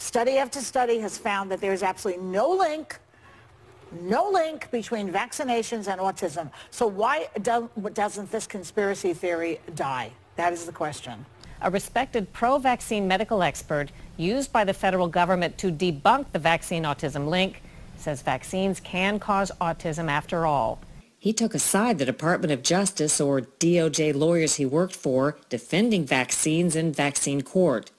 Study after study has found that there's absolutely no link between vaccinations and autism. So why doesn't this conspiracy theory die? That is the question. A respected pro-vaccine medical expert used by the federal government to debunk the vaccine-autism link says vaccines can cause autism after all. He took aside the Department of Justice, or DOJ lawyers he worked for, defending vaccines in vaccine court.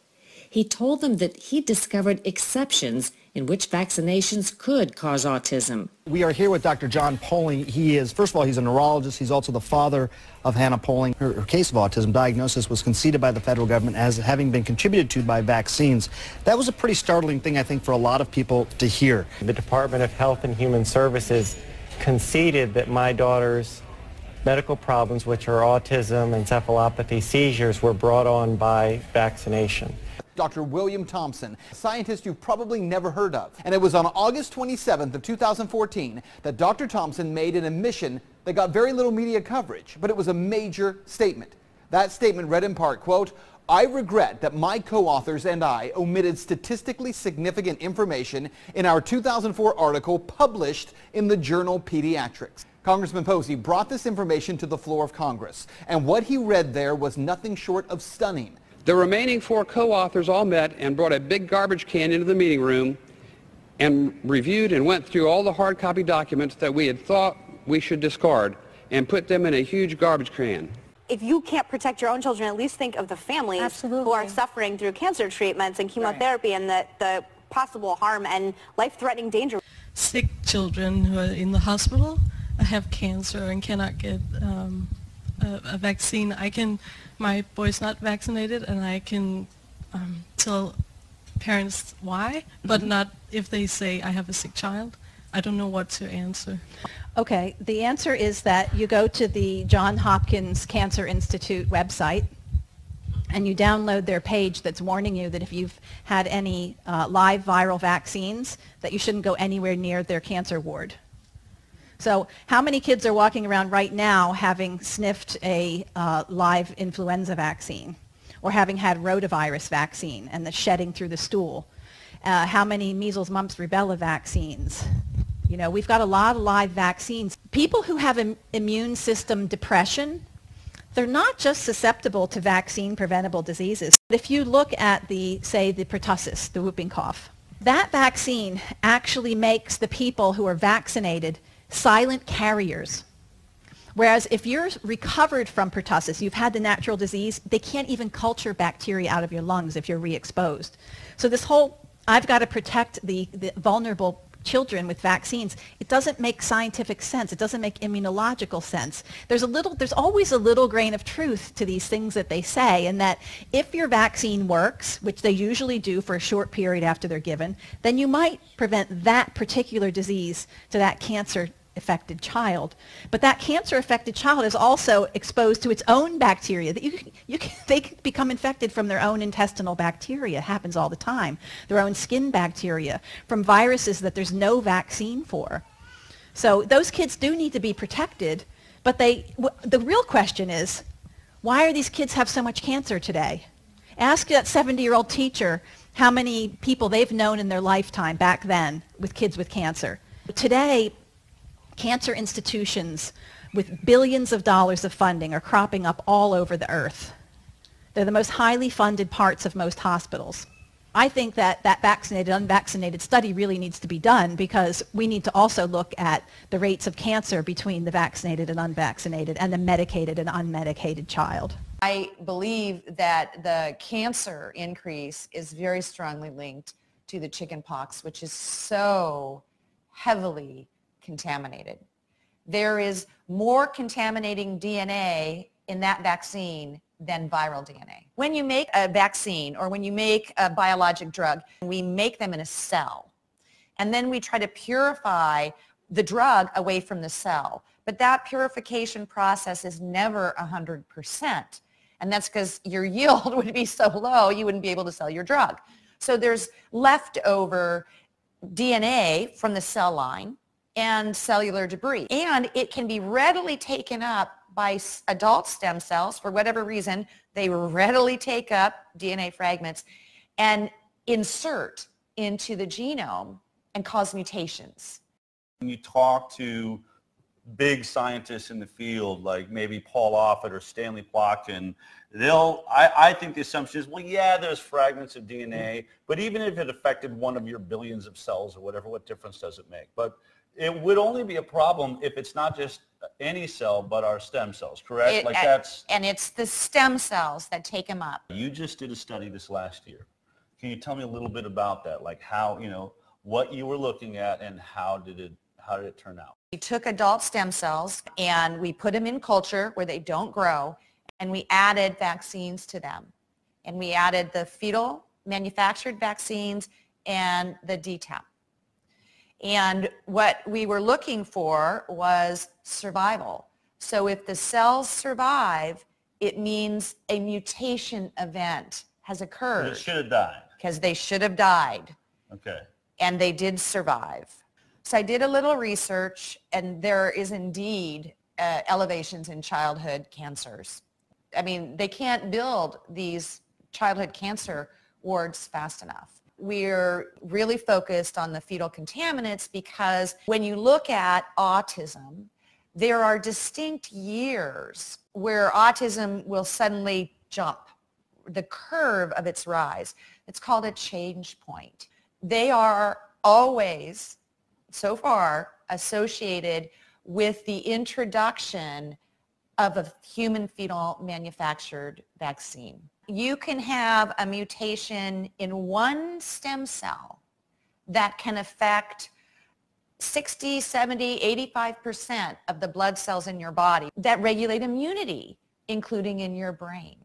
He told them that he discovered exceptions in which vaccinations could cause autism. We are here with Dr. John Poling. He is, first of all, he's a neurologist. He's also the father of Hannah Poling. Her case of autism diagnosis was conceded by the federal government as having been contributed to by vaccines. That was a pretty startling thing, I think, for a lot of people to hear. The Department of Health and Human Services conceded that my daughter's medical problems, which are autism, encephalopathy, seizures, were brought on by vaccination. Dr. William Thompson, a scientist you've probably never heard of. And it was on August 27th of 2014 that Dr. Thompson made an admission that got very little media coverage, but it was a major statement. That statement read in part, quote, "I regret that my co-authors and I omitted statistically significant information in our 2004 article published in the journal Pediatrics." Congressman Posey brought this information to the floor of Congress, and what he read there was nothing short of stunning. The remaining 4 co-authors all met and brought a big garbage can into the meeting room and reviewed and went through all the hard copy documents that we had thought we should discard and put them in a huge garbage can. If you can't protect your own children, at least think of the families who are suffering through cancer treatments and chemotherapy and the possible harm and life-threatening danger. Sick children who are in the hospital have cancer and cannot get a vaccine. My boy's not vaccinated, and I can tell parents why, but not if they say I have a sick child. I don't know what to answer. Okay, the answer is that you go to the Johns Hopkins Cancer Institute website and you download their page that's warning you that if you've had any live viral vaccines, that you shouldn't go anywhere near their cancer ward. So how many kids are walking around right now having sniffed a live influenza vaccine or having had rotavirus vaccine and the shedding through the stool? How many measles, mumps, rubella vaccines? You know, we've got a lot of live vaccines. People who have immune system depression, they're not just susceptible to vaccine preventable diseases. If you look at say the pertussis, the whooping cough, that vaccine actually makes the people who are vaccinated silent carriers. Whereas if you're recovered from pertussis, you've had the natural disease, they can't even culture bacteria out of your lungs if you're re-exposed. So this whole, I've got to protect the vulnerable children with vaccines, it doesn't make scientific sense. It doesn't make immunological sense. There's always a little grain of truth to these things that they say, and that if your vaccine works, which they usually do for a short period after they're given, then you might prevent that particular disease to that cancer-affected child. But that cancer-affected child is also exposed to its own bacteria. They can become infected from their own intestinal bacteria. It happens all the time. Their own skin bacteria, from viruses that there's no vaccine for. So those kids do need to be protected, but the real question is, why do these kids have so much cancer today? Ask that 70-year-old teacher how many people they've known in their lifetime back then with kids with cancer. Today, cancer institutions with billions of dollars of funding are cropping up all over the earth. They're the most highly funded parts of most hospitals. I think that vaccinated, unvaccinated study really needs to be done, because we need to also look at the rates of cancer between the vaccinated and unvaccinated and the medicated and unmedicated child. I believe that the cancer increase is very strongly linked to the chickenpox, which is so heavily contaminated. There is more contaminating DNA in that vaccine than viral DNA. When you make a vaccine or when you make a biologic drug, we make them in a cell. And then we try to purify the drug away from the cell. But that purification process is never 100%. And that's because your yield would be so low, you wouldn't be able to sell your drug. So there's leftover DNA from the cell line and cellular debris. And it can be readily taken up by adult stem cells. For whatever reason, they readily take up DNA fragments and insert into the genome and cause mutations. When you talk to big scientists in the field, like maybe Paul Offit or Stanley Plotkin, I think the assumption is, well, yeah, there's fragments of DNA, but even if it affected one of your billions of cells or whatever, what difference does it make? But it would only be a problem if it's not just any cell, but our stem cells, correct? And it's the stem cells that take them up. You just did a study this last year. Can you tell me a little bit about that? Like how, what you were looking at and how did it turn out? We took adult stem cells and we put them in culture where they don't grow, and we added vaccines to them. And we added the fetal manufactured vaccines and the DTaP. And what we were looking for was survival. So if the cells survive, it means a mutation event has occurred. It should have died. Because they should have died. Okay. And they did survive. So I did a little research, and there is indeed elevations in childhood cancers. I mean, they can't build these childhood cancer wards fast enough. We're really focused on the fetal contaminants because when you look at autism, there are distinct years where autism will suddenly jump the curve of its rise. It's called a change point. They are always, so far, associated with the introduction of a human fetal manufactured vaccine. You can have a mutation in one stem cell that can affect 60, 70, 85% of the blood cells in your body that regulate immunity, including in your brain.